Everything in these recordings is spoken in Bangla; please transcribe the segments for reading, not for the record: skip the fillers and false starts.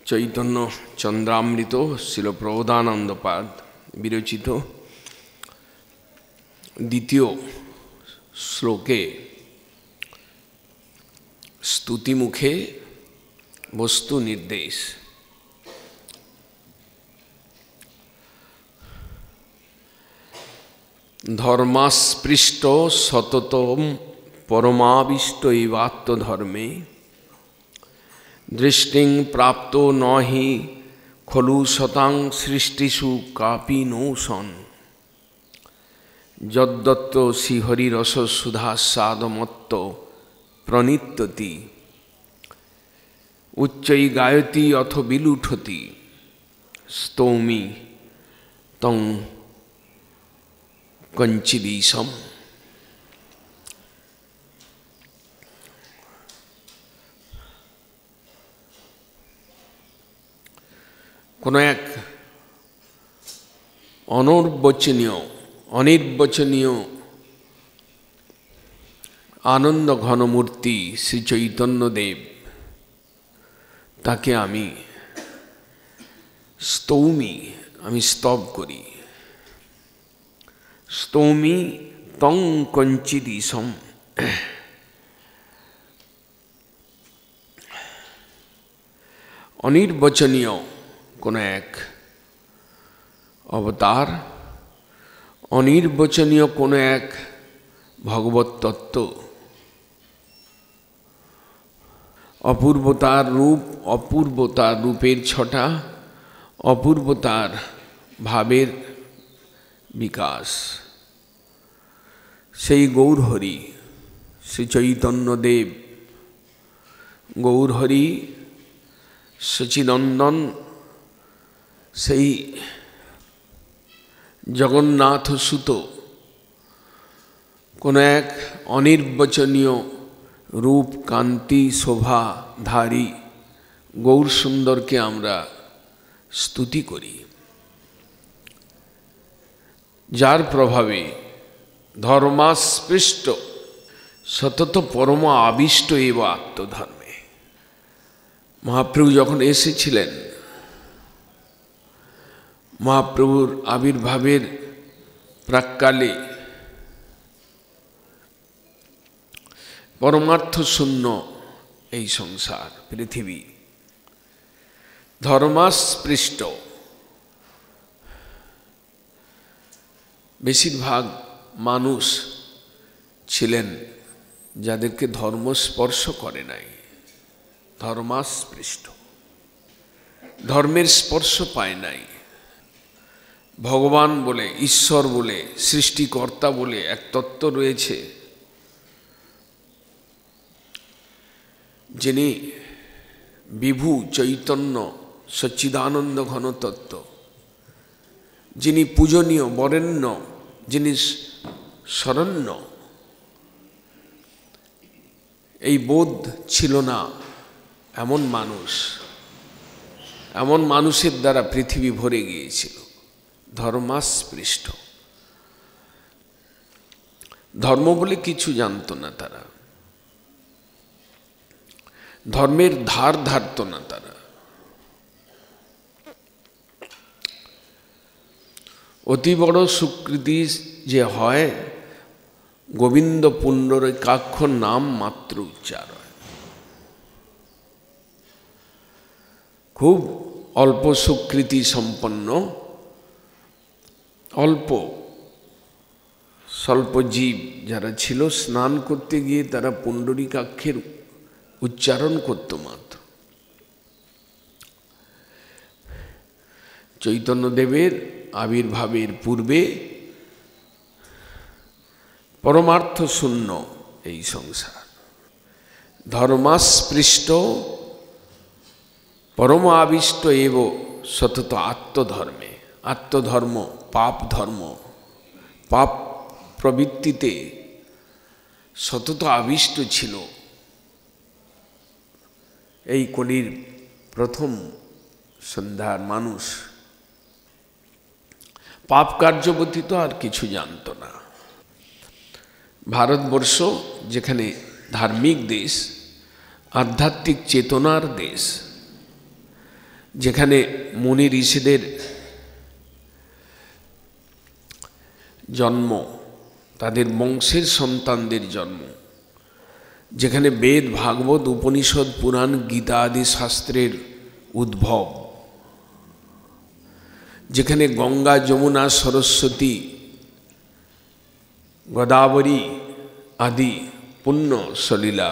চৈতন্য চন্দ্রামৃত শিল প্রবোধানন্দপাদ বিরচিত দ্বিতীয় শ্লোকে স্তুতিমুখে বস্তু নির্দেশ। ধর্মাস্পৃষ্ট সততম পরমাবিষ্ট এবাত্মধর্মে দৃষ্টিং প্রাপ্তো নহি খলু শতাং সৃষ্টিষু কাপি নৌসন যদ্দত্ত শ্রীহরিরস সুধাস্বাদমত্ত প্রণীত্যতি উচ্চৈ গায়তি অথ বিলুঠতি স্তৌমি তং কঞ্চিদীশম। কোনো এক অনির্বচনীয় আনন্দ ঘনমূর্তি শ্রী চৈতন্যদেব, তাকে আমি স্তব করি। স্তৌমি তং কঞ্চিদীশম। অনির্বচনীয় কোনো এক অবতার, অনির্বচনীয় কোনো এক ভগবত তত্ত্ব, অপূর্বতার রূপ, অপূর্বতার রূপের ছটা, অপূর্বতার ভাবের বিকাশ, সেই গৌরহরি শ্রী চৈতন্যদেব, গৌরহরি সচিনন্দন, সেই জগন্নাথ সুত কোনো এক অনির্বচনীয় রূপ, কান্তি, শোভাধারী গৌর সুন্দরকে আমরা স্তুতি করি, যার প্রভাবে ধর্মাস্পৃষ্ট সতত পরম আবিষ্ট এব আত্মধর্মে। মহাপ্রভু যখন এসেছিলেন, মহাপ্রভুর আবির্ভাবের প্রাক্কালে পরমার্থ শূন্য এই সংসার পৃথিবী, ধর্মাস্পৃষ্ট। বেশিরভাগ মানুষ ছিলেন যাদেরকে ধর্ম স্পর্শ করে নাই, ধর্মাস্পৃষ্ট, ধর্মের স্পর্শ পায় নাই। ভগবান বলে, ঈশ্বর বলে, সৃষ্টিকর্তা বলে এক তত্ত্ব রয়েছে, যিনি বিভু চৈতন্য সচ্চিদানন্দ ঘন তত্ত্ব, যিনি পূজনীয় বরেণ্য, যিনি শরণ্য, এই বোধ ছিল না এমন মানুষের দ্বারা পৃথিবী ভরে গিয়েছিল। ধর্মাস্পৃষ্ট, ধর্ম বলে কিছু জানত না তারা, ধর্মের ধার ধারত না তারা। অতি বড় সুকৃতি যে হয় গোবিন্দ পুণ্ডরীকাক্ষ নাম মাত্র উচ্চারণ। খুব অল্প সুকৃতি সম্পন্ন, স্বল্প জীব যারা ছিল, স্নান করতে গিয়ে তারা পুণ্ডরীকাক্ষের উচ্চারণ করত মাত্র। চৈতন্যদেবের আবির্ভাবের পূর্বে পরমার্থ শূন্য এই সংসার, ধর্মাস্পৃষ্ট পরম আবিষ্ট এব সতত আত্মধর্মে। আত্মধর্ম পাপ ধর্ম, পাপ প্রবৃত্তিতে সতত আবিষ্ট ছিল এই কলির প্রথম সন্ধ্যার মানুষ। পাপ কার্য ব্যতীত আর কিছু জানত না। ভারতবর্ষ যেখানে ধার্মিক দেশ, আধ্যাত্মিক চেতনার দেশ, যেখানে মুনি ঋষিদের জন্ম, তাদের বংশের সন্তানদের জন্ম, যেখানে বেদ, ভাগবত, উপনিষদ, পুরাণ, গীতা আদি শাস্ত্রের উদ্ভব, যেখানে গঙ্গা, যমুনা, সরস্বতী, গোদাবরী আদি পুণ্য সলিলা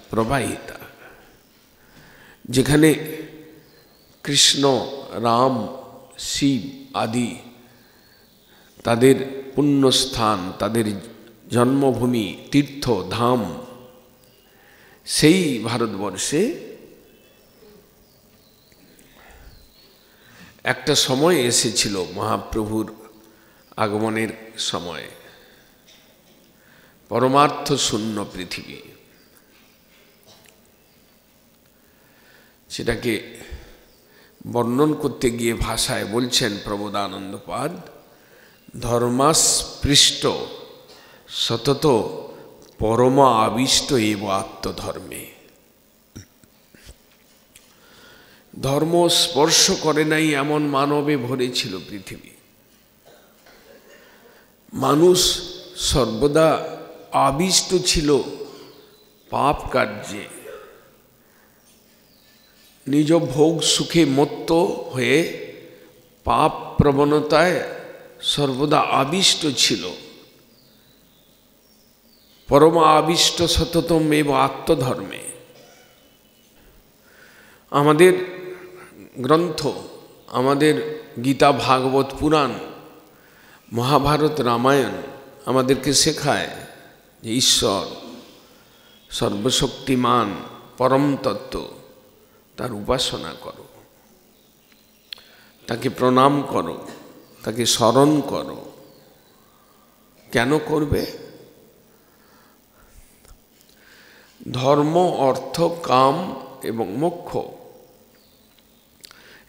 প্রবাহিতা, যেখানে কৃষ্ণ, রাম, শিব আদি তাদের পুণ্যস্থান, তাদের জন্মভূমি, তীর্থ, ধাম, সেই ভারতবর্ষে একটা সময় এসেছিল মহাপ্রভুর আগমনের সময়, পরমার্থ শূন্য পৃথিবী। সেটাকে বর্ণন করতে গিয়ে ভাষায় বলছেন প্রবোধানন্দপাদ, ধর্মাস্পৃষ্ট সতত পরম আবিষ্ট এব আত্মধর্মে। ধর্ম স্পর্শ করে নাই এমন মানবে ভরেছিল পৃথিবী। মানুষ সর্বদা আবিষ্ট ছিল পাপ কার্যে, নিজ ভোগ সুখে মত্ত হয়ে পাপ প্রবণতায় সর্বদা আবিষ্ট ছিল। পরম আবিষ্ট সততম এব আত্মধর্মে। আমাদের গ্রন্থ, আমাদের গীতা, ভাগবত, পুরাণ, মহাভারত, রামায়ণ আমাদেরকে শেখায় যে ঈশ্বর সর্বশক্তিমান, পরম তত্ত্ব, তার উপাসনা করো, তাকে প্রণাম করো, তাকে স্মরণ করো। কেন করবে? ধর্ম, অর্থ, কাম এবং মোক্ষ,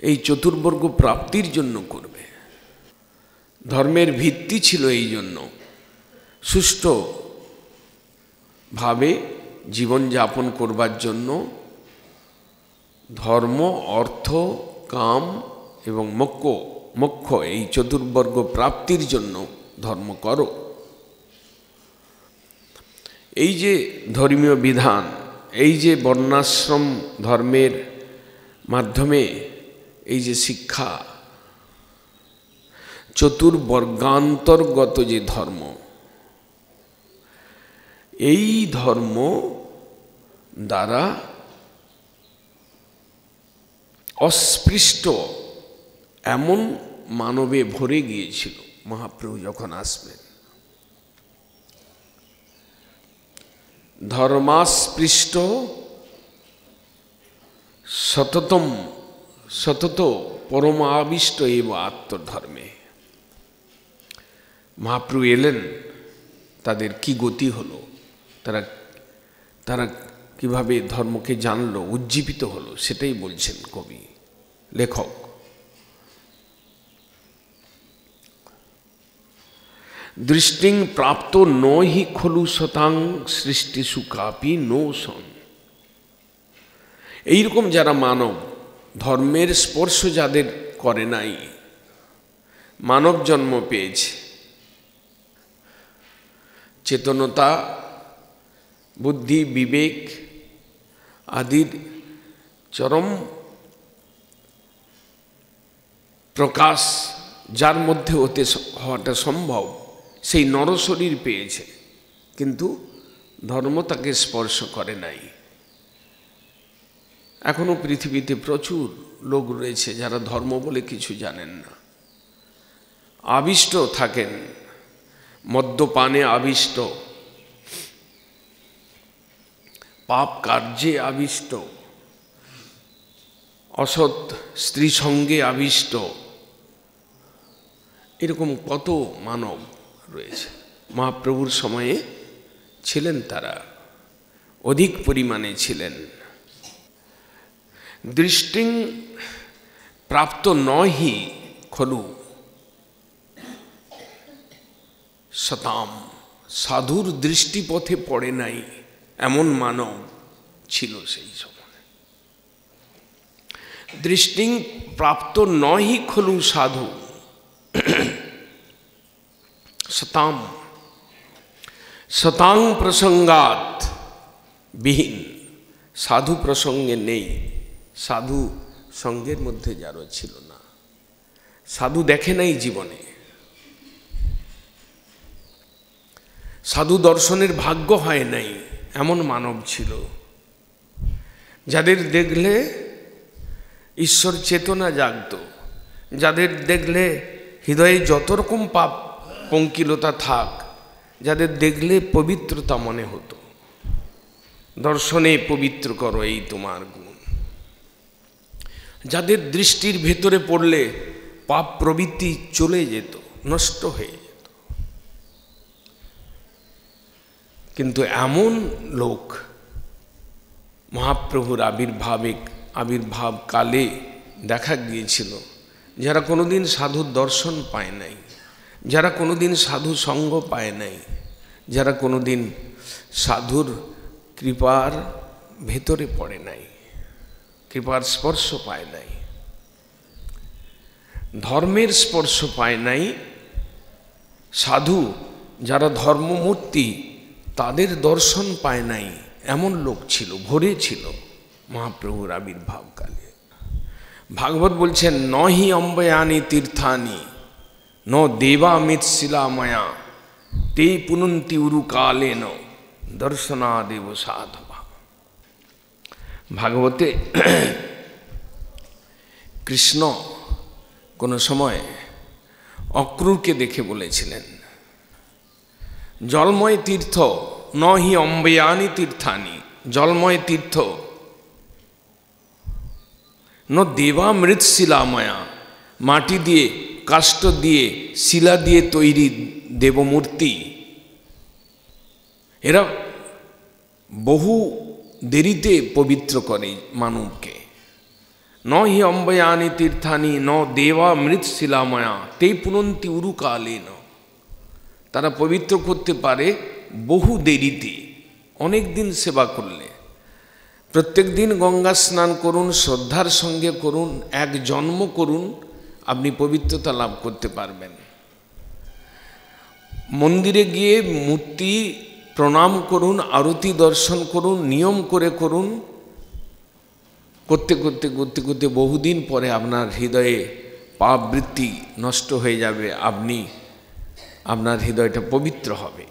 এই চতুর্বর্গ প্রাপ্তির জন্য করবে। ধর্মের ভিত্তি ছিল এই জন্য সুষ্ঠুভাবে জীবনযাপন করবার জন্য ধর্ম, অর্থ, কাম এবং মোক্ষ এই চতুর্বর্গ প্রাপ্তির জন্য ধর্ম করো। এই যে ধর্মীয় বিধান, এই যে বর্ণাশ্রম ধর্মের মাধ্যমে এই যে শিক্ষা, চতুর্বর্গান্তর্গত যে ধর্ম, এই ধর্ম দ্বারা অস্পৃষ্ট এমন মানবে ভরে গিয়েছিল মহাপ্রভু যখন আসবেন। ধর্মাস্পৃষ্ট সতত পরমাবিষ্ট এব আত্মধর্মে। মহাপ্রভু এলেন, তাদের কি গতি হলো, তারা কিভাবে ধর্মকে জানলো, উজ্জীবিত হলো, সেটাই বলছেন কবি, লেখক। দৃষ্টিং প্রাপ্ত নহি খলু শতাং সৃষ্টিষু কাপি নো সন। এইরকম যারা মানব, ধর্মের স্পর্শ যাদের করে নাই, মানব জন্ম পেয়েছে, চেতনতা, বুদ্ধি, বিবেক আদির চরম প্রকাশ যার মধ্যে হওয়াটা সম্ভব, সেই নরশরীর পেয়েছে, কিন্তু ধর্ম তাকে স্পর্শ করে নাই। এখনো পৃথিবীতে প্রচুর লোক রয়েছে যারা ধর্ম বলে কিছু জানেন না, আবিষ্ট থাকেন, মদ্যপানে আবিষ্ট, পাপ কার্যে আবিষ্ট, অসৎ স্ত্রী সঙ্গে আবিষ্ট। এরকম কত মানব রয়েছে। মহাপ্রভুর সময়ে ছিলেন, তারা অধিক পরিমাণে ছিলেন। দৃষ্টিং প্রাপ্ত নহি খলু শতাম। সাধুর দৃষ্টিপথে পড়ে নাই এমন মানব ছিল সেই সময়। दृष्टिं प्राप्तो न ही खलु साधु सताम शतांग प्रसंगात বিহীন। সাধু প্রসঙ্গে নেই, সাধু সঙ্গের মধ্যে যারও ছিল না, সাধু দেখে নাই জীবনে, সাধু দর্শনের ভাগ্য হয় নাই, এমন মানব ছিল যাদের দেখলে ঈশ্বর চেতনা জাগত, যাদের দেখলে হৃদয়ে যত রকম পাপ পঙ্কিলতা থাক, যাদের দেখলে পবিত্রতা মনে হতো। দর্শনে পবিত্র করো এই তোমার গুণ। যাদের দৃষ্টির ভেতরে পড়লে পাপ প্রবৃত্তি চলে যেত, নষ্ট হয়ে যেত। কিন্তু এমন লোক মহাপ্রভুর আবির্ভাব কালে দেখা গিয়েছিল, যারা কোনোদিন সাধুর দর্শন পায় নাই, যারা কোনোদিন সাধু সঙ্গ পায় নাই, যারা কোনোদিন সাধুর কৃপার ভেতরে পড়ে নাই, কৃপার স্পর্শ পায় নাই, ধর্মের স্পর্শ পায় নাই। সাধু যারা ধর্মমূর্তি তাদের দর্শন পায় নাই, এমন লোক ছিল, ভরে ছিল মহাপ্রভুর আবির্ভাবকালে। ভাগবত বলছেন নহি অম্বয়ানি তীর্থানি ন দেবামিত শিলাময়া তে পুনন্তি উরুকালেন দর্শনাদেব সাধবা। ভাগবতে কৃষ্ণ কোনো সময় অক্রূরকে দেখে বলেছিলেন জলময় তীর্থ নহি অম্বয়ানি তীর্থানি, জলময় তীর্থ ন দেবামৃত শিলাময়া, মাটি দিয়ে কাষ্ঠ দিয়ে শিলা দিয়ে তৈরি দেবমূর্তি, এরা বহু দেরিতে পবিত্র করে মানবকে। ন হি অম্বয়ানি তীর্থানি ন দেবামৃত শিলাময়া তে পুনন্তি উরুকালেন, তারা পবিত্র করতে পারে বহু দেরিতে, অনেক দিন সেবা করলে। প্রত্যেক দিন গঙ্গা স্নান করুন, শ্রদ্ধার সঙ্গে করুন, এক জন্ম করুন, আপনি পবিত্রতা লাভ করতে পারবেন। মন্দিরে গিয়ে মূর্তি প্রণাম করুন, আরতি দর্শন করুন, নিয়ম করে করুন, করতে করতে করতে করতে বহুদিন পরে আপনার হৃদয়ে পাপ বৃত্তি নষ্ট হয়ে যাবে, আপনার হৃদয়টা পবিত্র হবে।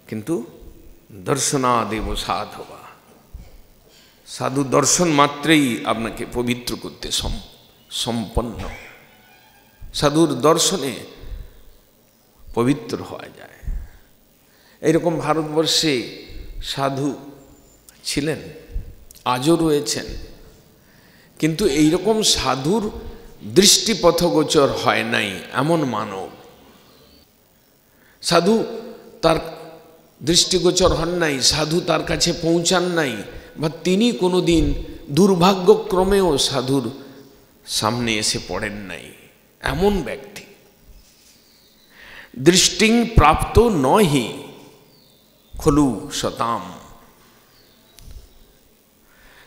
কিন্তু দর্শনাদেব সাধবা, সাধু দর্শন মাত্রেই আপনাকে পবিত্র করতে সম্পন্ন। সাধুর দর্শনে পবিত্র হওয়া যায়। এরকম ভারতবর্ষে সাধু ছিলেন, আজও রয়েছেন, কিন্তু এইরকম সাধুর দৃষ্টিপথগোচর হয় নাই এমন মানব। সাধু তার দৃষ্টিগোচর হন নাই, সাধু তার কাছে পৌঁছান নাই, বা তিনি কোনোদিন দুর্ভাগ্যক্রমেও সাধুর সামনে এসে পড়েন নাই, এমন ব্যক্তি। দৃষ্টিং প্রাপ্ত নহি খলু শতাম,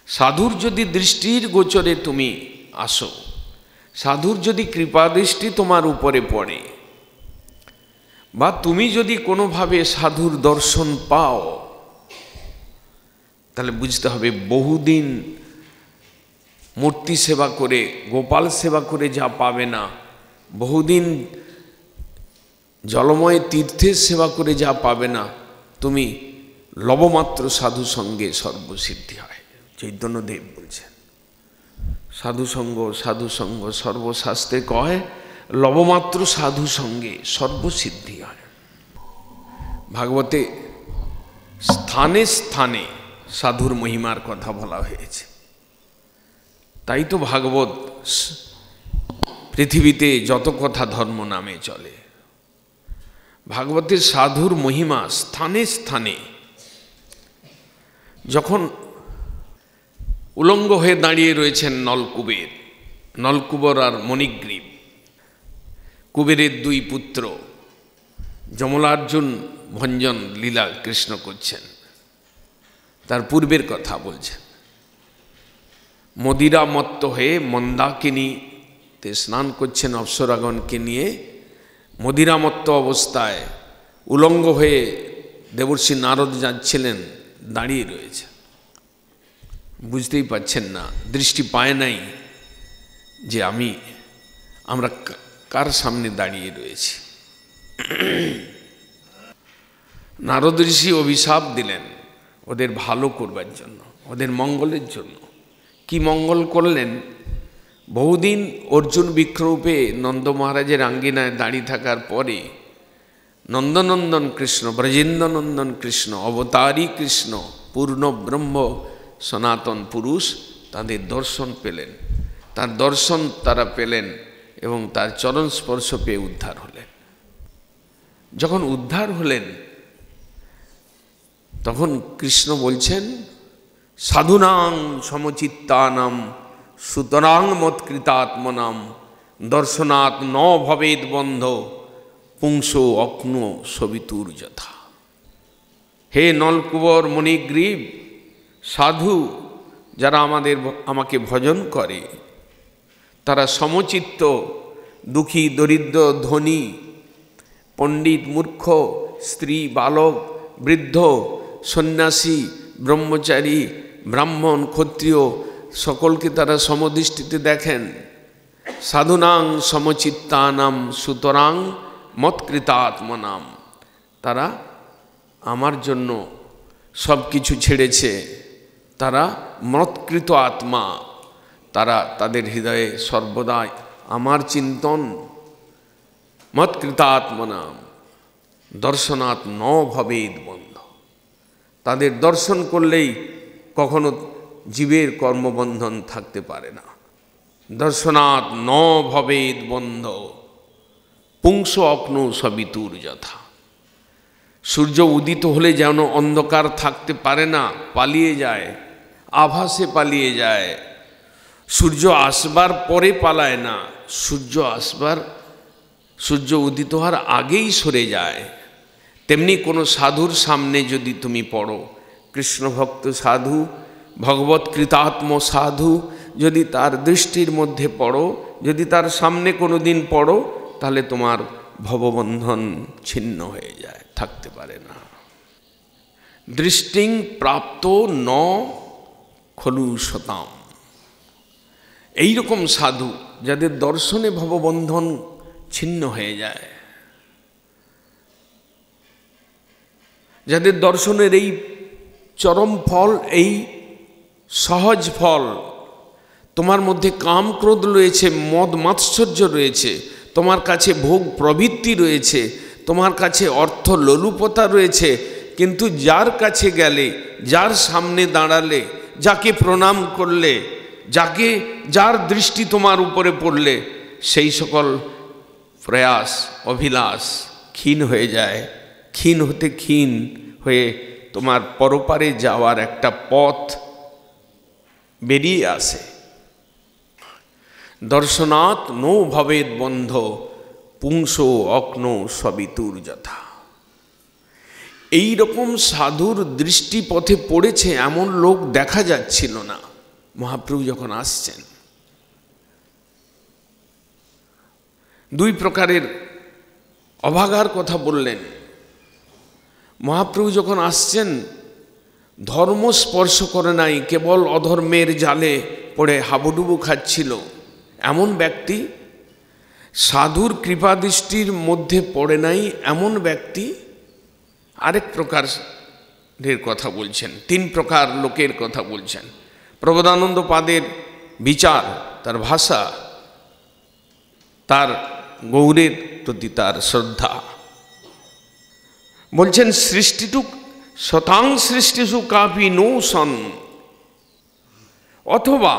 সাধুর যদি দৃষ্টির গোচরে তুমি আসো, সাধুর যদি কৃপা দৃষ্টি তোমার উপরে পড়ে, বা তুমি যদি কোনোভাবে সাধুর দর্শন পাও, তাহলে বুঝতে হবে বহুদিন মূর্তি সেবা করে, গোপাল সেবা করে যা পাবে না, বহুদিন জলময় তীর্থের সেবা করে যা পাবে না, তুমি লবমাত্র সাধু সঙ্গে সর্বসিদ্ধি হয়। চৈতন্যদেব বলছেন সাধু সঙ্গ সর্বশাস্ত্রে কয় লবমাত্র সাধু সঙ্গে সর্বসিদ্ধি হয়। ভাগবতে স্থানে স্থানে সাধুর মহিমার কথা বলা হয়েছে। তাই তো ভাগবত পৃথিবীতে যত কথা ধর্ম নামে চলে, ভাগবতের সাধুর মহিমা স্থানে স্থানে। যখন উলঙ্গ হয়ে দাঁড়িয়ে রয়েছেন নলকুবের আর মণিগ্রীব, কুবেরের দুই পুত্র যমলার্জুন ভঞ্জন লীলা কৃষ্ণ করছেন, তার পূর্বের কথা বলছেন। মদিরামত্ত হয়ে মন্দাকিনীতে স্নান করছেন অপ্সরাগণকে নিয়ে, মদিরামত্ত অবস্থায় উলঙ্গ হয়ে দেবর্ষি নারদ যাচ্ছিলেন, দাঁড়িয়ে রয়েছে, বুঝতেই পাচ্ছেন না, দৃষ্টি পায় নাই যে আমরা কার সামনে দাঁড়িয়ে রয়েছি। নারদ ঋষি অভিশাপ দিলেন ওদের ভালো করবার জন্য, ওদের মঙ্গলের জন্য। কি মঙ্গল করলেন? বহুদিন অর্জুন বৃক্ষরূপে নন্দ মহারাজের আঙ্গিনায় দাঁড়িয়ে থাকার পরে নন্দনন্দন কৃষ্ণ, ব্রজেন্দ্রনন্দন কৃষ্ণ, অবতারী কৃষ্ণ, পূর্ণ ব্রহ্ম সনাতন পুরুষ তাদের দর্শন পেলেন। তার দর্শন তারা পেলেন এবং তার চরণ স্পর্শ পেয়ে উদ্ধার হলেন। যখন উদ্ধার হলেন তখন কৃষ্ণ বলছেন, সাধুনাং সমচিত্তানাম সুতরাং মৎকৃতাত্মনাম দর্শনাৎ ন ভবেদ বন্ধ পুংসো অগ্ন সবিতুর যথা। হে নলকুবর মণিগ্রীব, সাধু যারা আমাকে ভজন করে তারা সমচিত্ত, দুঃখী দরিদ্র ধনী পণ্ডিত মূর্খ স্ত্রী বালক বৃদ্ধ সন্ন্যাসী ব্রহ্মচারী ব্রাহ্মণ ক্ষত্রিয় সকলকে তারা সমদৃষ্টিতে দেখেন। সাধুনাং সমচিত্তানাম সুতরাং মৎকৃতাত্মনাম, তারা আমার জন্য সব কিছু ছেড়েছে, তারা মৎকৃত আত্মা, তারা তাদের হৃদয়ে সর্বদাই আমার চিন্তন। মৎকৃতাত্মনাম দর্শনাৎ ন ভবেদ বন্ধ, তাদের দর্শন করলেই কখনো জীবের কর্মবন্ধন থাকতে পারে না। দর্শনাৎ ন ভবেদ বন্ধ পুংস অগ্ন সবিতুর যথা। সূর্য উদিত হলে যেন অন্ধকার থাকতে পারে না, পালিয়ে যায়, আভাসে পালিয়ে যায়। সূর্য আসবার পরে পালায় না, সূর্য উদিত হওয়ার আগেই সরে যায়। তেমনি কোনো সাধুর সামনে যদি তুমি পড়ো, কৃষ্ণভক্ত সাধু ভগবৎ কৃতাত্ম সাধু যদি তার দৃষ্টির মধ্যে পড়ো, যদি তার সামনে কোনো দিন পড়ো, তাহলে তোমার ভববন্ধন ছিন্ন হয়ে যায়, থাকতে পারে না। দৃষ্টিং প্রাপ্ত ন খলু শতাম, এইরকম সাধু যাদের দর্শনে ভববন্ধন ছিন্ন হয়ে যায়, যাদের দর্শনের এই চরম ফল, এই সহজ ফল, তোমার মধ্যে কাম ক্রোধ রয়েছে, মদ মাৎসর্য রয়েছে, তোমার কাছে ভোগ প্রবৃত্তি রয়েছে, তোমার কাছে অর্থ লোলুপতা রয়েছে, কিন্তু যার কাছে গেলে, যার সামনে দাঁড়ালে, যাকে প্রণাম করলে, যার দৃষ্টি তোমার উপরে পড়লে, সেই সকল প্রয়াস অভিলাষ ক্ষীণ হয়ে যায়। ক্ষীণ হতে ক্ষীণ হয়ে তোমার পরপারে যাওয়ার একটা পথ বেরিয়ে আসে। দর্শনাৎ নো ভবেদ বন্ধ পুংসো অগ্ন সবিতুর যথা। এই রকম সাধুর দৃষ্টি পথে পড়েছে এমন লোক দেখা যাচ্ছিল না মহাপ্রভু যখন আসছেন। দুই প্রকারের অভাগার কথা বললেন। মহাপ্রভু যখন আসছেন ধর্ম স্পর্শ করে নাই, কেবল অধর্মের জালে পড়ে হাবুডুবু খাচ্ছিল এমন ব্যক্তি, সাধুর কৃপাদৃষ্টির মধ্যে পড়ে নাই এমন ব্যক্তি। আরেক প্রকারের কথা বলছেন, তিন প্রকার লোকের কথা বলছেন। প্রবোধানন্দ পাদের বিচার, তার ভাষা, তার গৌরের প্রতি তার শ্রদ্ধা। বলছেন সৃষ্টিটুক শতাং সৃষ্টিসু কাপি নো সন, অথবা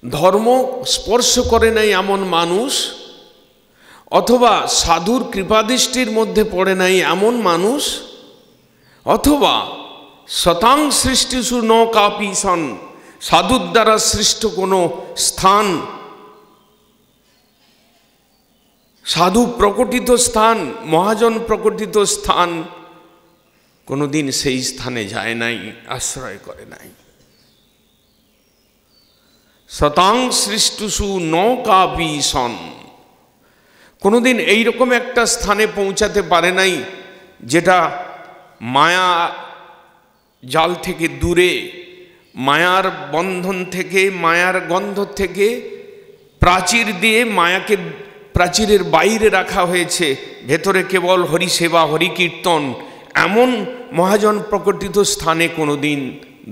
ধর্ম স্পর্শ করে নাই এমন মানুষ, অথবা সাধুর কৃপাদৃষ্টির মধ্যে পড়ে নাই এমন মানুষ, অথবা শতাং সৃষ্টিসু ন কাপি সন, সাধুর দ্বারা সৃষ্ট কোনো স্থান, সাধু প্রকটিত স্থান, মহাজন প্রকটিত স্থান, কোনোদিন সেই স্থানে যায় নাই, আশ্রয় করে নাই। শতাং সৃষ্টুষু ন কাপি সন। কোনোদিন এইরকম একটা স্থানে পৌঁছাতে পারে নাই যেটা মায়া জাল থেকে দূরে, মায়ার বন্ধন থেকে, মায়ার গন্ধ থেকে প্রাচীর দিয়ে মায়াকে প্রাচীরের বাইরে রাখা হয়েছে, ভেতরে কেবল হরিসেবা হরিকীর্তন। এমন মহাজন প্রকটিত স্থানে কোনোদিন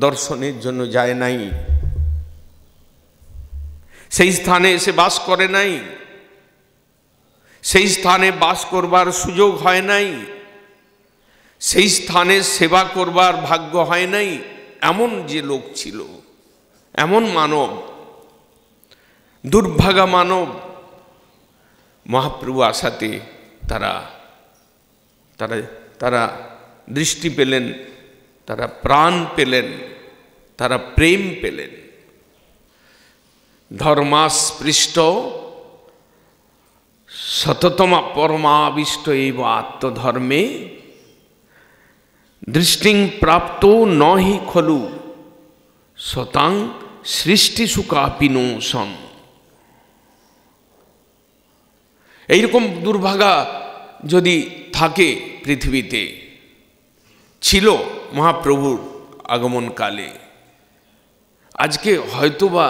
দর্শনের জন্য যায় নাই, সেই স্থানে এসে বাস করে নাই, সেই স্থানে বাস করবার সুযোগ হয় নাই, সেই স্থানে সেবা করবার ভাগ্য হয় নাই। এমন যে লোক ছিল, এমন মানব, দুর্ভাগা মানব, মহাপ্রভু আসাতে তারা তারা তারা দৃষ্টি পেলেন, তারা প্রাণ পেলেন, তারা প্রেম পেলেন। ধর্মাস্পৃষ্ট সততমা পরমাবিষ্ট এই আত্মধর্মে দৃষ্টিং প্রাপ্ত নহি খলু শতাং সৃষ্টি সুকাপিনো সন। এইরকম দুর্ভাগা যদি থাকে পৃথিবীতে, ছিল মহাপ্রভুর আগমনকালে, আজকে হয়তোবা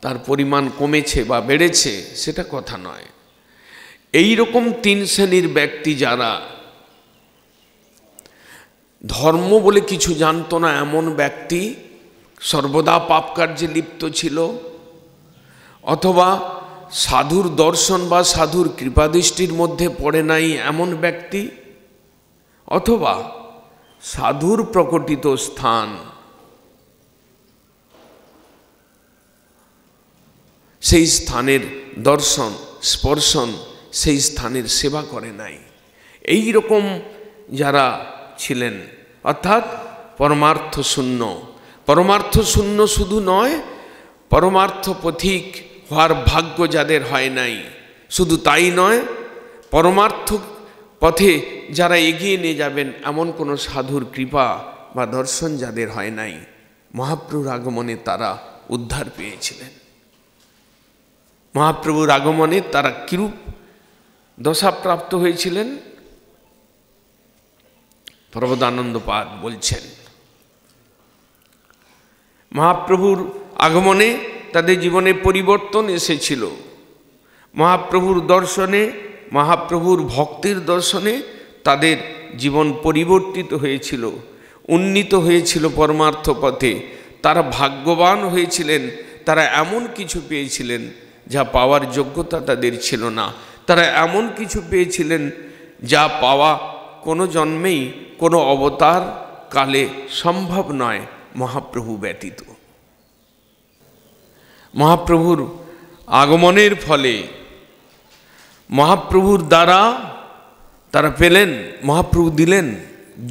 তার পরিমাণ কমেছে বা বেড়েছে, সেটা কথা নয়। এই রকম তিন শ্রেণীর ব্যক্তি যারা ধর্ম বলে কিছু জানতো না, এমন ব্যক্তি, সর্বদা পাপ কার্যে লিপ্ত ছিল, অথবা সাধুর দর্শন বা সাধুর কৃপাদৃষ্টির মধ্যে পড়ে নাই এমন ব্যক্তি, অথবা সাধুর প্রকটিত স্থান সেই স্থানের দর্শন স্পর্শন, সেই স্থানের সেবা করে নাই, এই রকম যারা ছিলেন, অর্থাৎ পরমার্থ শূন্য। পরমার্থ শূন্য শুধু নয়, পরমার্থ পথিক হওয়ার ভাগ্য যাদের হয় নাই, শুধু তাই নয়, পরমার্থ পথে যারা এগিয়ে নিয়ে যাবেন এমন কোনো সাধুর কৃপা বা দর্শন যাদের হয় নাই, মহাপ্রভুর আগমনে তারা উদ্ধার পেয়েছিলেন। মহাপ্রভুর আগমনে তারা কিরূপ দশাপ্রাপ্ত হয়েছিলেন, প্রবোধানন্দপাদ বলছেন। মহাপ্রভুর আগমনে তাদের জীবনে পরিবর্তন এসেছিল। মহাপ্রভুর দর্শনে, মহাপ্রভুর ভক্তির দর্শনে তাদের জীবন পরিবর্তিত হয়েছিল, উন্নীত হয়েছিল পরমার্থ পথে। তারা ভাগ্যবান হয়েছিলেন, তারা এমন কিছু পেয়েছিলেন যা পাওয়ার যোগ্যতা তাদের ছিল না। তারা এমন কিছু পেয়েছিলেন যা পাওয়া কোনো জন্মেই, কোনো অবতার কালে সম্ভব নয় মহাপ্রভু ব্যতীত। মহাপ্রভুর আগমনের ফলে, মহাপ্রভুর দ্বারা তারা পেলেন, মহাপ্রভু দিলেন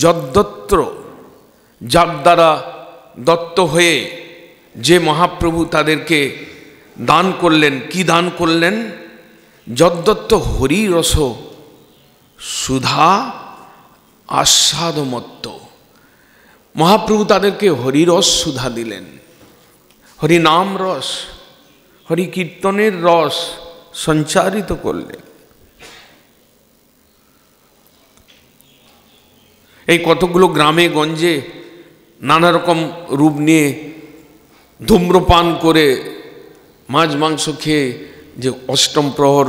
যদ্দত্ত, যার দ্বারা দত্ত হয়ে যে মহাপ্রভু তাদেরকে দান করলেন। কি দান করলেন? যদ্দত্ত হরি রস সুধা আস্বাদমত্ত। মহাপ্রভু তাদেরকে হরিরস সুধা দিলেন, হরিনাম রস, হরি কীর্তনের রস সঞ্চারিত করলেন। এই কতগুলো গ্রামে গঞ্জে নানা রকম রূপ নিয়ে ধূম্রপান করে, মাছ মাংস খেয়ে, যে অষ্টম প্রহর,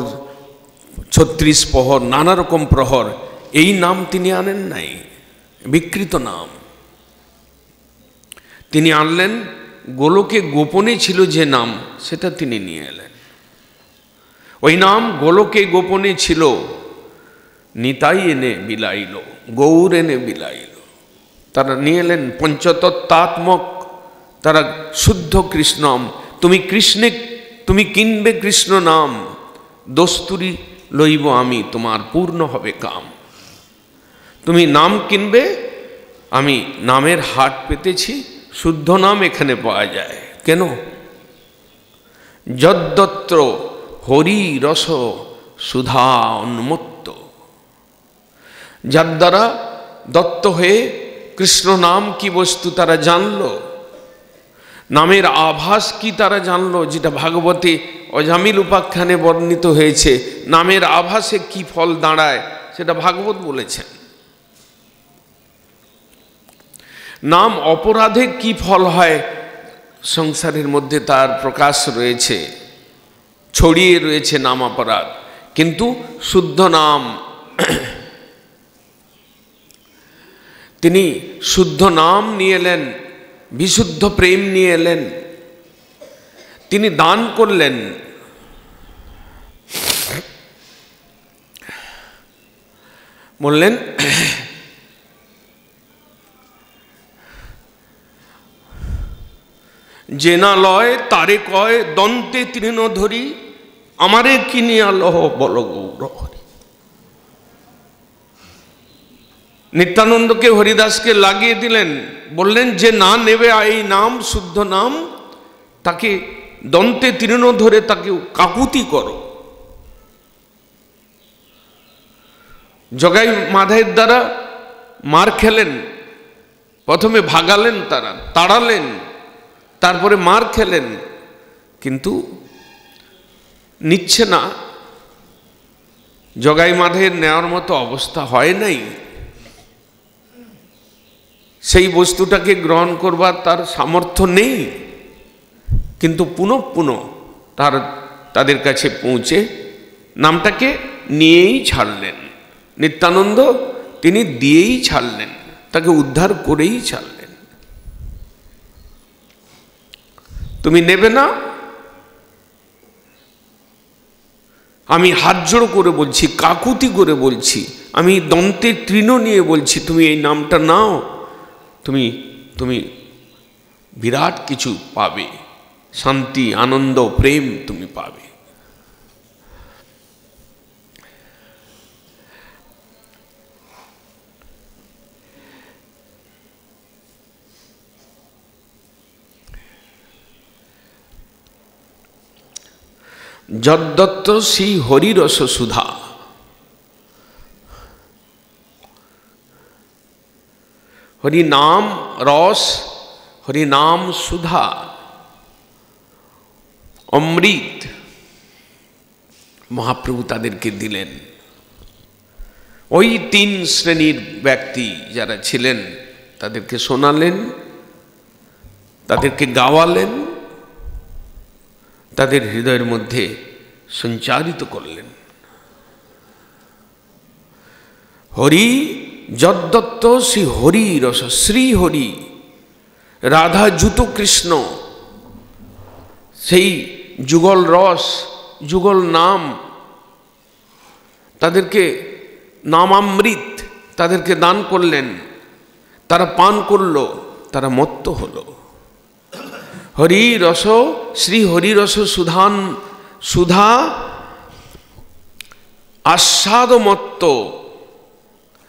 36 প্রহর, নানা রকম প্রহর, এই নাম তিনি আনেন নাই, বিকৃত নাম তিনি আনলেন। গোলকে গোপনে ছিল যে নাম, সেটা তিনি নিয়ে এলেন। ওই নাম গোলকে গোপনে ছিল, নিতাই এনে বিলাইল, গৌর এনে বিলাইল। তারা নিয়ে এলেন পঞ্চতত্ত্বাত্মক, তারা শুদ্ধ কৃষ্ণম। তুমি কিনবে কৃষ্ণ নাম, দস্তুরি লইব আমি, তোমার পূর্ণ হবে কাম। তুমি নাম কিনবে, আমি নামের হাট পেতেছি, শুদ্ধ নাম এখানে পাওয়া যায়। কেন? যদ্দত্র হরি রস সুধা উন্মত্ত, যার দ্বারা দত্ত হয়ে কৃষ্ণ নাম কি বস্তু তারা জানল, নামের আভাস কি তারা জানলো, যেটা ভাগবতে অজামিল উপাখ্যানে বর্ণিত হয়েছে। নামের আভাসে কি ফল দাঁড়ায় সেটা ভাগবত বলেছেন। নাম অপরাধে কি ফল হয় সংসারের মধ্যে তার প্রকাশ রয়েছে, ছড়িয়ে রয়েছে নাম অপরাধ। কিন্তু শুদ্ধ নাম, তিনি শুদ্ধ নাম নিয়ে এলেন, বিশুদ্ধ প্রেম নিয়ে এলেন, তিনি দান করলেন। বললেন যে না লয় তারে কয় দন্তে তৃণ ধরি, আমারে কিনিয়া লহ বল গৌর হরি। নিত্যানন্দকে হরিদাসকে লাগিয়ে দিলেন, বললেন যে না নেবে এই নাম, শুদ্ধ নাম, তাকে দন্তে তৃণ ধরে তাকে কাকুতি করো। জগাই মাধাইয়ের দ্বারা মার খেলেন, প্রথমে ভাগালেন, তারা তাড়ালেন, তারপরে মার খেলেন, কিন্তু নিচ্ছে না। জগাই মাধাইয়ের নেওয়ার মতো অবস্থা হয় নাই, সেই বস্তুটাকে গ্রহণ করবার তার সামর্থ্য নেই। কিন্তু পুনঃ পুনঃ তাদের কাছে পৌঁছে নামটাকে নিয়েই ছাড়লেন। নিত্যানন্দ তিনি দিয়েই ছাড়লেন, তাকে উদ্ধার করেই ছাড়লেন। তুমি নেবে না, আমি হাত জোড় করে বলছি, কাকুতি করে বলছি, আমি দন্তে তৃণ নিয়ে বলছি, তুমি এই নামটা নাও, তুমি তুমি বিরাট কিছু পাবে, শান্তি, আনন্দ, প্রেম তুমি পাবে। যদ্দত্ত শ্রী হরিরস সুধা, হরি নাম রস, হরি নাম সুধা, অমৃত মহাপ্রভু তাদেরকে দিলেন। ওই 3 শ্রেণীর ব্যক্তি যারা ছিলেন তাদেরকে শোনালেন, তাদেরকে গাওয়ালেন, তাদের হৃদয়ের মধ্যে সঞ্চারিত করলেন। হরি যদ্দত্ত শ্রী হরি রস, শ্রী হরি, রাধা যুত কৃষ্ণ, সেই যুগল রস, যুগল নাম, তাদেরকে নামামৃত তাদেরকে দান করলেন। তারা পান করল, তারা মত্ত হলো। হরি রস, শ্রী হরি রস সুধান, সুধা আস্বাদ মত্ত,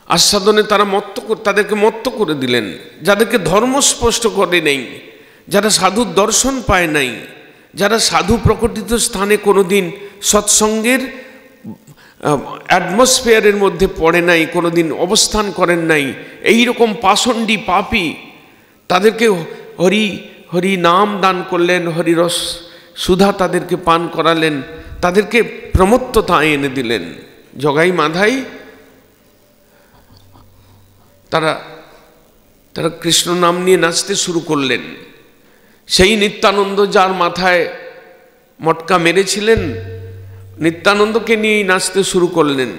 আস্বাদনে তারা তাদেরকে মত্ত করে দিলেন। যাদেরকে ধর্ম স্পষ্ট করে নেই, যারা সাধুর দর্শন পায় নাই, যারা সাধু প্রকটিত স্থানে কোনোদিন সৎসঙ্গের অ্যাটমসফিয়ারের মধ্যে পড়ে নাই, কোনোদিন অবস্থান করেন নাই, এই রকম পাষণ্ডী পাপী, তাদেরকে হরি হরি নাম দান করলেন, হরিরস সুধা তাদেরকে পান করালেন, তাদেরকে প্রমত্ততা এনে দিলেন। জগাই মাধাই তারা কৃষ্ণ নাম নিয়ে নাচতে শুরু করলেন। সেই নিত্যানন্দ যার মাথায় মটকা মেরেছিলেন, নিত্যানন্দকে নিয়েই নাচতে শুরু করলেন,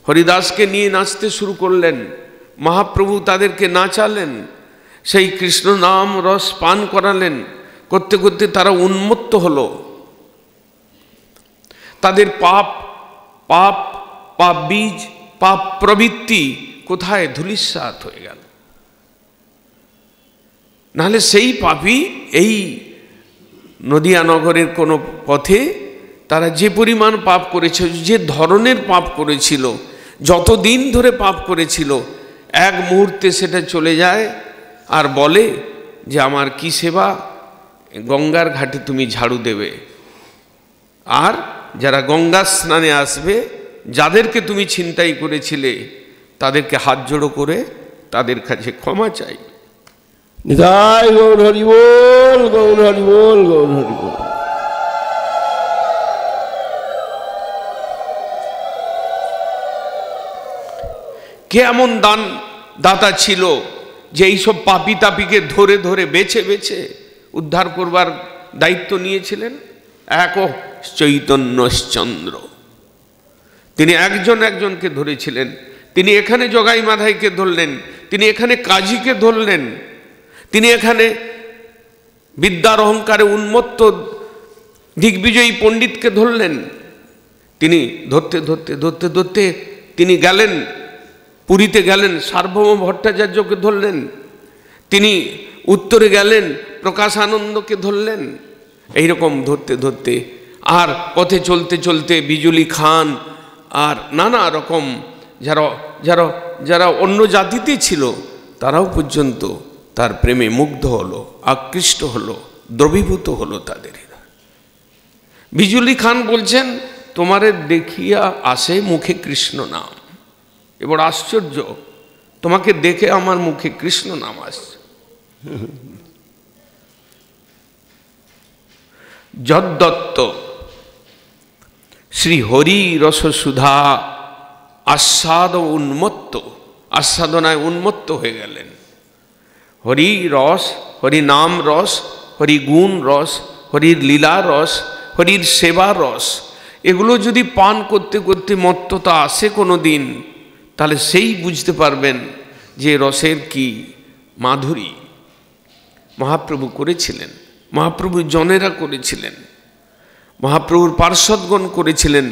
হরিদাসকে নিয়ে নাচতে শুরু করলেন। মহাপ্রভু তাদেরকে নাচালেন, সেই কৃষ্ণ নাম রস পান করালেন। করতে করতে তারা উন্মত্ত হলো। তাদের পাপ পাপ পাপ বীজ, পাপ প্রবৃত্তি কোথায় ধূলিসাৎ হয়ে গেল। নাহলে সেই পাপী এই নদিয়া নগরের কোনো পথে তারা যে পরিমাণ পাপ করেছে, যে ধরনের পাপ করেছিল, যতদিন ধরে পাপ করেছিল, এক মুহূর্তে সেটা চলে যায় আর বলে যে আমার কি সেবা, গঙ্গার ঘাটে তুমি ঝাড়ু দেবে। আর যারা গঙ্গা স্নানে আসবে, যাদেরকে তুমি ছিনতাই করেছিলে, তাদেরকে হাত জোড়ো করে তাদের কাছে ক্ষমা চাই। নিতাই গৌর হরি বল, গৌর হরি বল, গৌর হরি বল। কে এমন দান দাতা ছিল যে এইসব পাপী তাপীকে ধরে ধরে বেছে বেছে উদ্ধার করবার দায়িত্ব নিয়েছিলেন? এক চৈতন্যশ্চন্দ্র, তিনি একজন একজনকে ধরেছিলেন। তিনি এখানে জগাই মাধাইকে ধরলেন, তিনি এখানে কাজীকে ধরলেন, তিনি এখানে বিদ্যার অহংকারে উন্মত্ত দিগ্বিজয়ী পণ্ডিতকে ধরলেন। তিনি ধরতে ধরতে ধরতে ধরতে তিনি গেলেন, পুরীতে গেলেন, সার্বভৌম ভট্টাচার্যকে ধরলেন। তিনি উত্তরে গেলেন, প্রকাশানন্দকে ধরলেন। এইরকম ধরতে ধরতে আর পথে চলতে চলতে বিজুলি খান আর নানা রকম যারা যারা যারা অন্য জাতিতে ছিল তারাও পর্যন্ত তার প্রেমে মুগ্ধ হলো, আকৃষ্ট হলো, দ্রবীভূত হলো তাদের। বিজুলি খান বলছেন, তোমারে দেখিয়া আসে মুখে কৃষ্ণ নাম। এবার আশ্চর্য, তোমাকে দেখে আমার মুখে কৃষ্ণ নাম আসছে। যদ্দত্ত শ্রী হরি রস সুধা আস্বাদ উন্মত্ত, আস্বাদনায় উন্মত্ত হয়ে গেলেন। হরি রস, হরি নাম রস, হরি গুণ রস, হরির লীলা রস, হরির সেবা রস, এগুলো যদি পান করতে করতে মত্ততা আসে কোনো দিন, তাহলে সেই বুঝতে পারবেন যে রসের কি মাধুরী মহাপ্রভু করেছিলেন, মহাপ্রভুর জনেরা করেছিলেন, মহাপ্রভুর পার্শ্বদগণ করেছিলেন।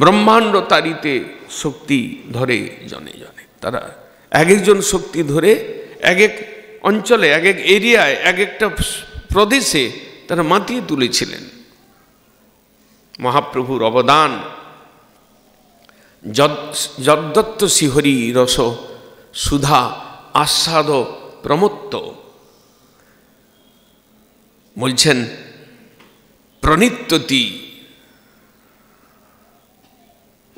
ব্রহ্মাণ্ড তারিতে শক্তি ধরে জনে জনে, তারা এক একজন শক্তি ধরে এক এক অঞ্চলে, এক এক এরিয়ায়, এক একটা প্রদেশে তারা মাতিয়ে তুলেছিলেন। মহাপ্রভুর অবদান যদ্দত্ত শ্রীহরি রস সুধা আস্বাদ প্রমত্ত। বলছেন প্রণিত্যতি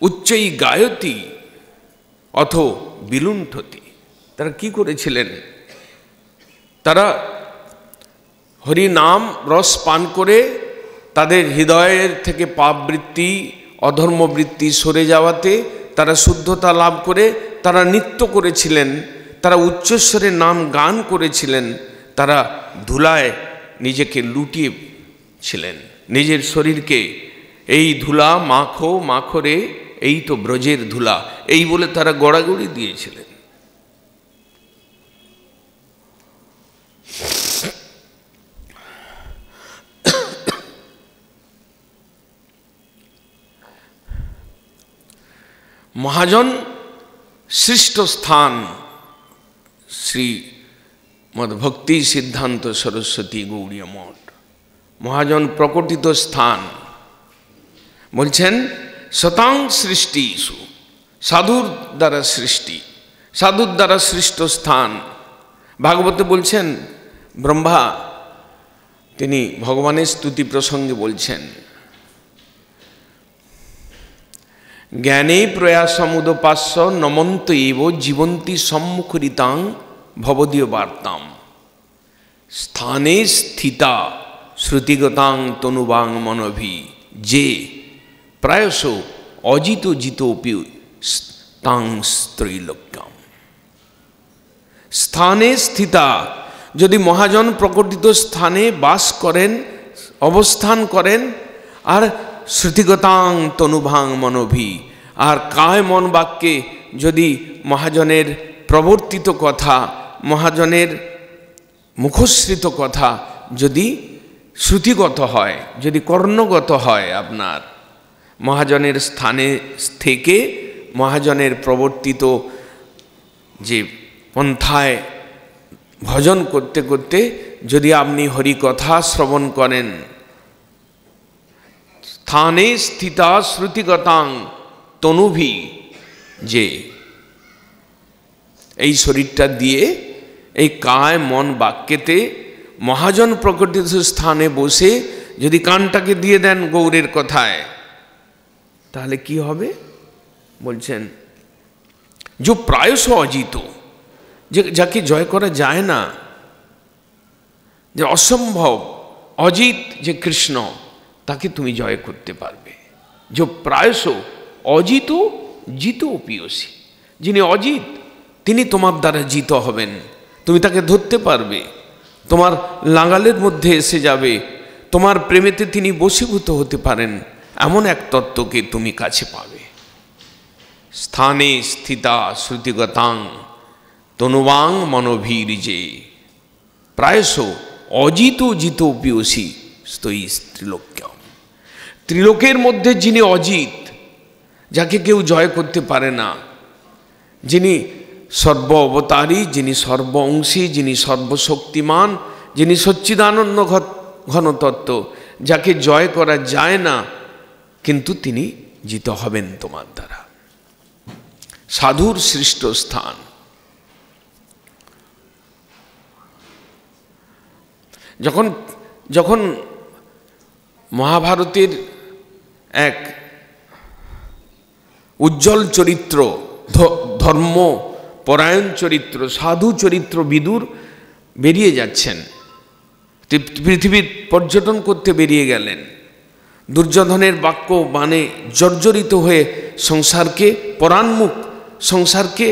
উচ্চৈ গায়তি অথ বিলুণ্ঠতি। তারা কি করেছিলেন? তারা হরি নাম রস পান করে তাদের হৃদয়ের থেকে পাপবৃত্তি, অধর্মবৃত্তি সরে যাওয়াতে তারা শুদ্ধতা লাভ করে তারা নৃত্য করেছিলেন, তারা উচ্চস্বরে নাম গান করেছিলেন, তারা ধুলায় নিজেকে লুটিয়েছিলেন, নিজের শরীরকে এই ধুলা মাখো মাখরে, এই তো ব্রজের ধুলা, এই বলে তারা গড়াগড়ি দিয়েছিলেন। মহাজন সৃষ্ট স্থান শ্রী মদ্ভক্তি সিদ্ধান্ত সরস্বতী গৌড়ীয় মঠ, মহাজন প্রকটিত স্থান। বলছেন শতাং সৃষ্টিষু, সাধুর দ্বারা সৃষ্টি, সাধুর দ্বারা সৃষ্ট স্থান। ভাগবতে বলছেন, ব্রহ্মা তিনি ভগবানের স্তুতি প্রসঙ্গে বলছেন, জ্ঞানে প্রয়াসমুদপাস্য নমন্ত এব জীবন্তী সম্মুখরিতাং ভবদীয় বার্তাম স্থানে স্থিতা শ্রুতিগতাং তনুবাং মনভি যে প্রায়শ অজিত জিতোপি তাং ত্রৈলোক্যম। স্থানে স্থিতা, যদি মহাজন প্রকটিত স্থানে বাস করেন, অবস্থান করেন, আর শ্রুতিগতাং তনুভাং মনোভি, আর কায় মন বাক্যে যদি মহাজনের প্রবর্তিত কথা, মহাজনের মুখশ্রিত কথা যদি শ্রুতিগত হয়, যদি কর্ণগত হয়, আপনার মহাজনের স্থানে থেকে মহাজনের প্রবর্তিত যে পন্থায় ভজন করতে করতে যদি আপনি হরিকথা শ্রবণ করেন, স্থানে স্থিতা শ্রুতিগতাং তনুভি, যে এই শরীরটা দিয়ে এই কায় মন বাক্যেতে মহাজন প্রকটিত স্থানে বসে যদি কানটাকে দিয়ে দেন গৌরের কথায়, তাহলে কি হবে? বলছেন যে প্রায়শ অজিত, যাকে জয় করা যায় না, যে অসম্ভব, অজিত যে কৃষ্ণ, তাকে তুমি জয় করতে পারবে। যে প্রায়শ অজিত জিত পিয়সী, যিনি অজিত তিনি তোমার দ্বারা জিত হবেন, তুমি তাকে ধরতে পারবে, তোমার লাঙালের মধ্যে এসে যাবে, তোমার প্রেমেতে তিনি বশীভূত হতে পারেন, এমন এক তত্ত্বকে তুমি কাছে পাবে। স্থানে স্থিতা শ্রুতিগতাং তনুবাং মনোভীর্যে প্রায়শ অজিত জিত পিয়সী স্তয়ী ত্রিলোক্যম। ত্রিলোকের মধ্যে যিনি অজিত, যাকে কেউ জয় করতে পারে না, যিনি সর্ব অবতারী, যিনি সর্ব অংশী, যিনি সর্বশক্তিমান, যিনি সচ্চিদানন্দ ঘনতত্ত্ব, যাকে জয় করা যায় না, কিন্তু তিনি জিত হবেন তোমার দ্বারা। সাধুর সৃষ্ট স্থান। যখন যখন মহাভারতের এক উজ্জ্বল চরিত্র, ধর্ম পরায়ণ চরিত্র, সাধু চরিত্র বিদুর বেরিয়ে যাচ্ছেন, পৃথিবীর পর্যটন করতে বেরিয়ে গেলেন, দুর্যোধনের বাক্য বাণে জর্জরিত হয়ে সংসারকে পরাণমুখ, সংসারকে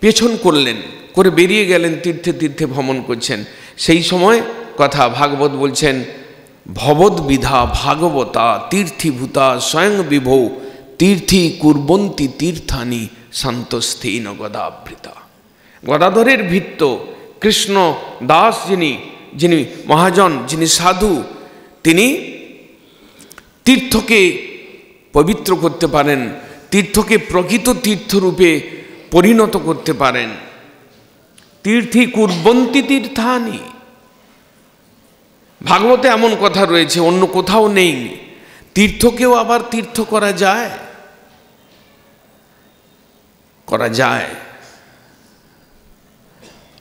পেছন করলেন, করে বেরিয়ে গেলেন, তীর্থে তীর্থে ভ্রমণ করছেন। সেই সময় কথা ভাগবত বলছেন, ভবদ্বিধা ভাগবতা তীর্থীভূতা স্বয়ং বিভৌ তীর্থী কুর্বন্তি তীর্থানি শান্তস্থেন গদাবৃতা। গদাধরের ভিত্ত কৃষ্ণ দাস, যিনি মহাজন, যিনি সাধু, তিনি তীর্থকে পবিত্র করতে পারেন, তীর্থকে প্রকৃত তীর্থরূপে পরিণত করতে পারেন। তীর্থী কুর্বন্তি তীর্থানি, ভাগবতে এমন কথা রয়েছে, অন্য কোথাও নেই। তীর্থকেও আবার তীর্থ করা যায়, করা যায়।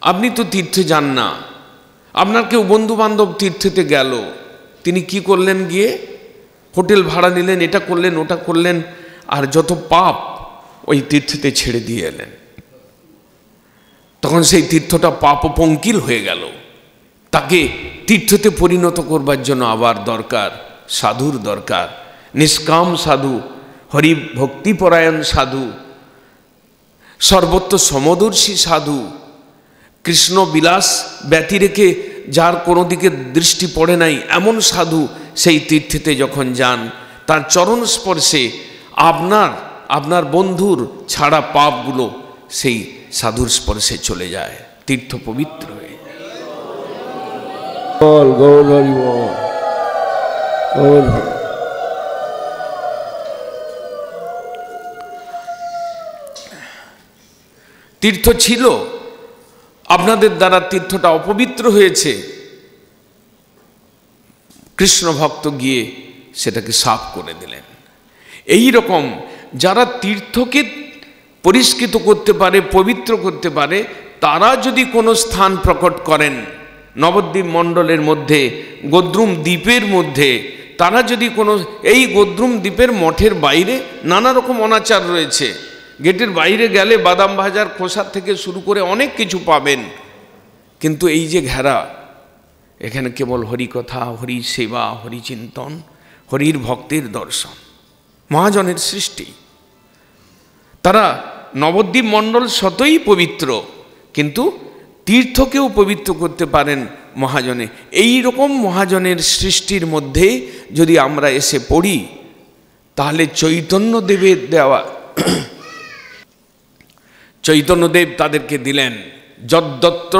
আপনি তো তীর্থে যান না, আপনার কেউ বন্ধু বান্ধব তীর্থেতে গেল, তিনি কি করলেন, গিয়ে হোটেল ভাড়া নিলেন, এটা করলেন, ওটা করলেন, আর যত পাপ ওই তীর্থেতে ছেড়ে দিয়ে এলেন। তখন সেই তীর্থটা পাপপঙ্কিল হয়ে গেল। তাকে তীর্থতে পরিণত করবার জন্য আবার দরকার, সাধুর দরকার, নিষ্কাম সাধু, হরি ভক্তিপরায়ণ সাধু, সর্বত্র সমদর্শী সাধু, কৃষ্ণ বিলাস ব্যতি রেখে যার কোনো দিকে দৃষ্টি পড়ে নাই এমন সাধু সেই তীর্থেতে যখন যান, তার চরণ স্পর্শে আপনার বন্ধুর ছাড়া পাপগুলো সেই সাধুর স্পর্শে চলে যায়, তীর্থ পবিত্র হয়ে। তীর্থ ছিল, আপনাদের দ্বারা তীর্থটা অপবিত্র হয়েছে, কৃষ্ণ ভক্ত গিয়ে সেটাকে সাফ করে দিলেন। এই রকম যারা তীর্থকে পরিষ্কৃত করতে পারে, পবিত্র করতে পারে, তারা যদি কোনো স্থান প্রকট করেন নবদ্বীপ মণ্ডলের মধ্যে, গোদ্রুম দ্বীপের মধ্যে, তারা যদি কোনো, এই গোদ্রুম দ্বীপের মঠের বাইরে নানা রকম অনাচার রয়েছে, গেটের বাইরে গেলে বাদাম ভাজার খোসা থেকে শুরু করে অনেক কিছু পাবেন, কিন্তু এই যে ঘেরা, এখানে কেবল হরিকথা, হরি সেবা, হরিচিন্তন, হরির ভক্তের দর্শন, মহাজনের সৃষ্টি। তারা নবদ্বীপ মণ্ডল শতই পবিত্র, কিন্তু তীর্থকেও পবিত্র করতে পারেন মহাজনে। এই রকম মহাজনের সৃষ্টির মধ্যে যদি আমরা এসে পড়ি, তাহলে চৈতন্যদেবের দেওয়া, চৈতন্যদেব তাদেরকে দিলেন যদ্দত্র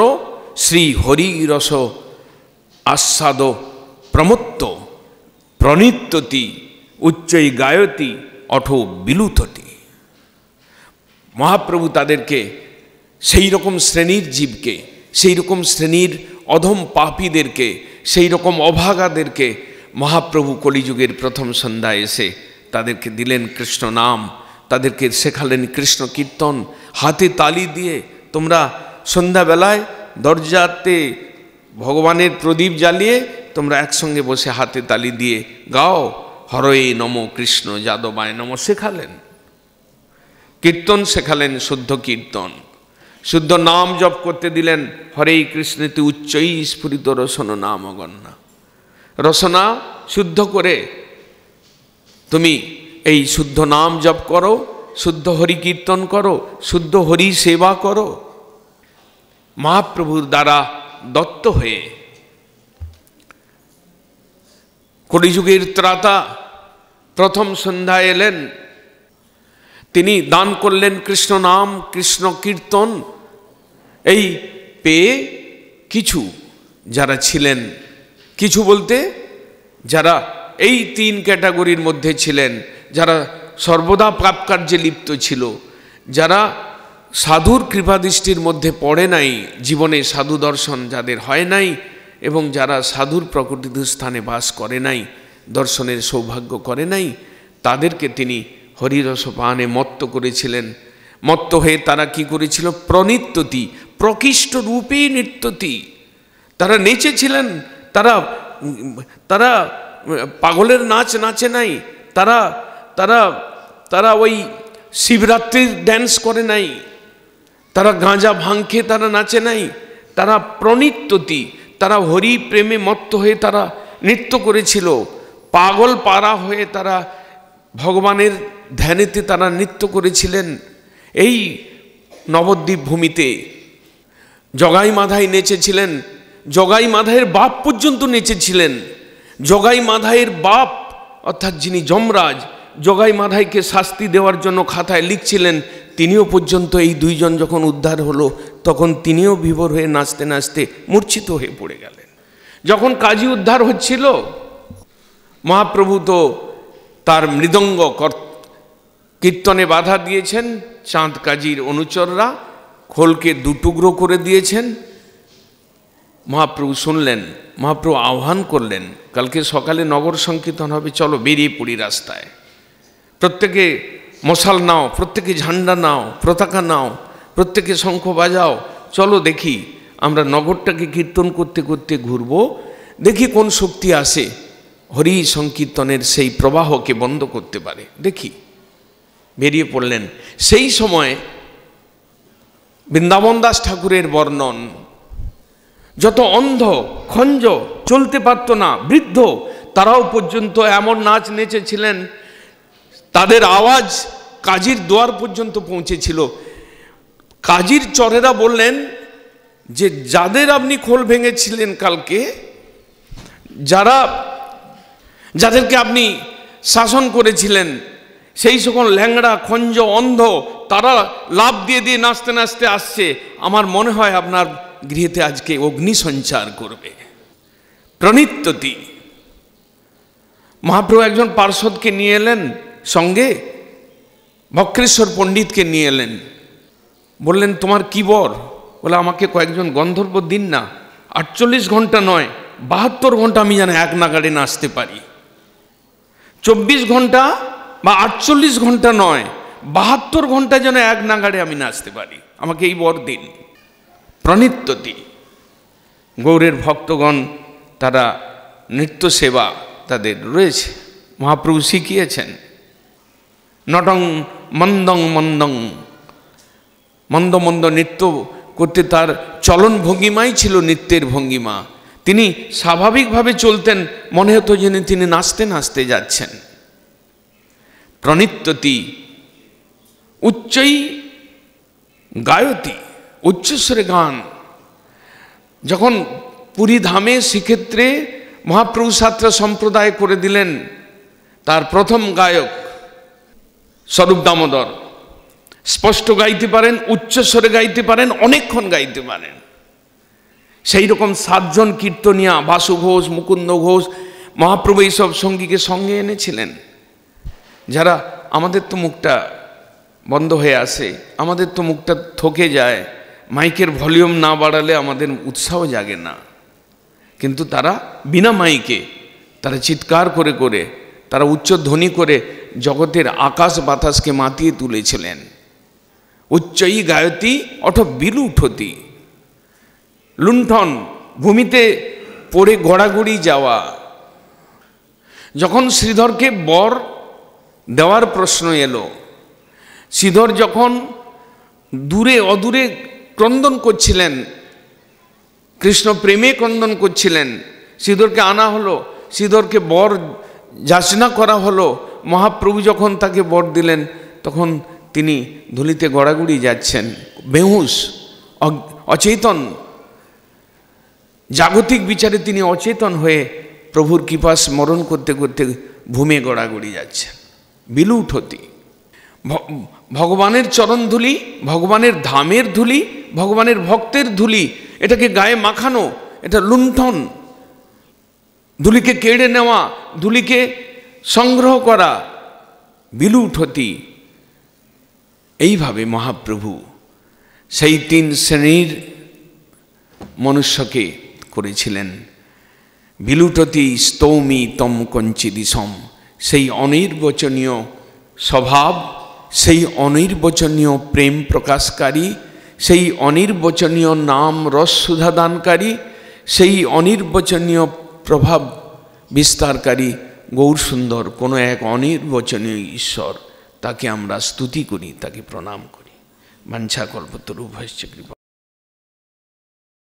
শ্রী হরিরস আস্বাদ প্রমত্ত প্রণীত্যতি উচ্চৈ গায়তি অঠো বিলুততি। মহাপ্রভু তাদেরকে সেই রকম শ্রেণীর জীবকে, সেই রকম শ্রেণীর অধম পাপীদেরকে, সেই রকম অভাগাদেরকে মহাপ্রভু কলিযুগের প্রথম সন্ধ্যায় এসে তাদেরকে দিলেন কৃষ্ণ নাম, তাদেরকে শেখালেন কৃষ্ণ কীর্তন। হাতে তালি দিয়ে তোমরা সন্ধ্যাবেলায় দরজাতে ভগবানের প্রদীপ জ্বালিয়ে তোমরা একসঙ্গে বসে হাতে তালি দিয়ে গাও হরয়ে নম কৃষ্ণ যাদবায় নম, শেখালেন কীর্তন, শেখালেন শুদ্ধ কীর্তন। শুদ্ধ নাম জপ করতে দিলেন। হরে কৃষ্ণেতে উচ্চৈ স্ফুরিত রসন নাম অগণ্যা। রসনা শুদ্ধ করে তুমি এই শুদ্ধ নাম জপ করো, শুদ্ধ হরি কীর্তন করো, শুদ্ধ হরি সেবা করো। মহাপ্রভুর দ্বারা দত্ত হয়ে কলিযুগের ত্রাতা প্রথম সন্ধ্যায় এলেন। তিনি দান করলেন কৃষ্ণ নাম, কৃষ্ণ কীর্তন। এই পেয়ে কিছু যারা ছিলেন, কিছু বলতে যারা এই তিন ক্যাটাগরির মধ্যে ছিলেন, যারা সর্বদা পাপ কার্যে লিপ্ত ছিল, যারা সাধুর কৃপাদৃষ্টির মধ্যে পড়ে নাই, জীবনে সাধু দর্শন যাদের হয় নাই, এবং যারা সাধুর প্রকৃতিত স্থানে বাস করে নাই, দর্শনের সৌভাগ্য করে নাই, তাদেরকে তিনি হরিরস পানে মত্ত করেছিলেন। মত্ত হয়ে তারা কি করেছিল? প্রনিত্যতি, প্রকৃষ্ট রূপে নৃত্যতি। তারা নেচেছিলেন। তারা তারা পাগলের নাচ নাচে নাই, তারা তারা তারা ওই শিবরাত্রির ড্যান্স করে নাই, তারা গাঁজা ভাং খেয়ে তারা নাচে নাই, তারা প্রনিত্যতি, তারা হরি প্রেমে মত্ত হয়ে তারা নৃত্য করেছিল। পাগল পারা হয়ে তারা ভগবানের ধ্যানেতে তারা নৃত্য করেছিলেন। এই নবদ্বীপ ভূমিতে জগাই মাধাই নেচেছিলেন। জগাই মাধাইয়ের বাপ পর্যন্ত নেচেছিলেন। জগাই মাধাইয়ের বাপ অর্থাৎ যিনি যমরাজ, জগাই মাধাইকে শাস্তি দেওয়ার জন্য খাতায় লিখছিলেন, তিনিও পর্যন্ত এই দুইজন যখন উদ্ধার হলো তখন তিনিও বিভোর হয়ে নাচতে নাচতে মূর্ছিত হয়ে পড়ে গেলেন। যখন কাজী উদ্ধার হচ্ছিল, মহাপ্রভু তো তার মৃদঙ্গ কীর্তনে বাধা দিয়েছেন। চাঁদ কাজীর অনুচররা খোলকে দুটুকরো করে দিয়েছেন। মহাপ্রভু শুনলেন, মহাপ্রভু আহ্বান করলেন, কালকে সকালে নগর সংকীর্তন হবে, চলো বেরিয়ে পড়ি রাস্তায়। প্রত্যেকে মশাল নাও, প্রত্যেকে ঝান্ডা নাও, পতাকা নাও, প্রত্যেকে শঙ্খ বাজাও, চলো দেখি আমরা নগরটাকে কীর্তন করতে করতে ঘুরব, দেখি কোন শক্তি আসে হরি সংকীর্তনের সেই প্রবাহকে বন্ধ করতে পারে, দেখি। বেরিয়ে পড়লেন। সেই সময় বৃন্দাবন দাস ঠাকুরের বর্ণন, যত অন্ধ খঞ্জ চলতে পারত না, বৃদ্ধ, তারাও পর্যন্ত এমন নাচ নেচেছিলেন, তাদের আওয়াজ কাজীর দুয়ার পর্যন্ত পৌঁছেছিল। কাজীর চরেরা বললেন যে যাদের আপনি খোল ভেঙেছিলেন কালকে, যাদেরকে আপনি শাসন করেছিলেন, সেই সকল ল্যাংড়া খঞ্জ অন্ধ তারা লাভ দিয়ে দিয়ে নাচতে নাচতে আসছে। আমার মনে হয় আপনার গৃহেতে আজকে অগ্নি সঞ্চার করবে। প্রনিত্যতি। মহাপ্রভু একজন পার্ষদকে নিয়ে এলেন, সঙ্গে বক্রেশ্বর পণ্ডিতকে নিয়ে এলেন। বললেন, তোমার কি বর? বলে, আমাকে কয়েকজন গন্ধর্ব দিন না, 48 ঘন্টা নয় 72 ঘন্টা আমি যেন এক নাগাড়ে নাচতে পারি। 24 ঘন্টা বা 48 ঘন্টা নয়, 72 ঘন্টা যেন এক নাগাড়ে আমি নাচতে পারি, আমাকে এই বর দিন। প্রনিত্যতি। গৌরের ভক্তগণ তারা নৃত্য সেবা তাদের রয়েছে, মহাপ্রভু শিখিয়েছেন। নটং মন্দং মন্দং, মন্দ মন্দ নৃত্য করতে তার চলন ভঙ্গিমাই ছিল নৃত্যের ভঙ্গিমা। তিনি স্বাভাবিকভাবে চলতেন, মনে হতো যেন তিনি নাচতে নাচতে যাচ্ছেন। প্রনিত্যতি। উচ্চৈ গায়তি, উচ্চস্বরে গান। যখন পুরী ধামে শ্রীক্ষেত্রে মহাপ্রভু ছাত্র সম্প্রদায় করে দিলেন, তার প্রথম গায়ক স্বরূপ দামোদর স্পষ্ট গাইতে পারেন, উচ্চস্বরে গাইতে পারেন, অনেকক্ষণ গাইতে পারেন। সেই রকম 7 জন কীর্তনিয়া, বাসু ঘোষ, মুকুন্দ ঘোষ, মহাপ্রভু এইসব সঙ্গীকে সঙ্গে এনেছিলেন। যারা, আমাদের তো মুখটা বন্ধ হয়ে আসে, আমাদের তো মুখটা থকে যায়, মাইকের ভলিউম না বাড়ালে আমাদের উৎসাহ জাগে না, কিন্তু তারা বিনা মাইকে তারা চিৎকার করে করে, তারা উচ্চধ্বনি করে জগতের আকাশ বাতাসকে মাতিয়ে তুলেছিলেন। উচ্চই গায়তি অঠ বিলুঠতি। লুণ্ঠন, ভূমিতে পড়ে গড়াগড়ি যাওয়া। যখন শ্রীধরকে বর দেওয়ার প্রশ্ন এলো, শ্রীধর যখন দূরে অদূরে ক্রন্দন করছিলেন, কৃষ্ণ প্রেমে ক্রন্দন করছিলেন। শ্রীধরকে আনা হলো, শ্রীধরকে বর যাচনা করা হলো। মহাপ্রভু যখন তাকে বর দিলেন তখন তিনি ধুলিতে গড়াগড়ি যাচ্ছেন, বেহুশ, অচেতন। জাগতিক বিচারে তিনি অচেতন হয়ে প্রভুর কৃপা স্মরণ করতে করতে ভূমে গড়াগড়ি যাচ্ছেন, বিলুঠতি। ভগবানের চরণ ধুলি, ভগবানের ধামের ধুলি, ভগবানের ভক্তের ধুলি, এটাকে গায়ে মাখানো, এটা লুণ্ঠন। ধুলিকে কেড়ে নেওয়া, ধুলিকে সংগ্রহ করা, বিলুঠতি। এইভাবে মহাপ্রভু সেই 3 শ্রেণীর মনুষ্যকে করেছিলেন। বিলুঠতি স্তৌমি তম কঞ্চিদিসম, সেই অনির্বচনীয় স্বভাব, সেই অনির্বচনীয় প্রেম প্রকাশকারী, সেই অনির্বচনীয় নাম রস সুধাদানকারী, সেই অনির্বচনীয় প্রভাব বিস্তারকারী গৌরসুন্দর কোনো এক অনির্বচনীয় ঈশ্বর, তাকে আমরা স্তুতি করি, তাকে প্রণাম করি। বাঞ্ছা কল্পতরু ভয়শ্চ কৃপা।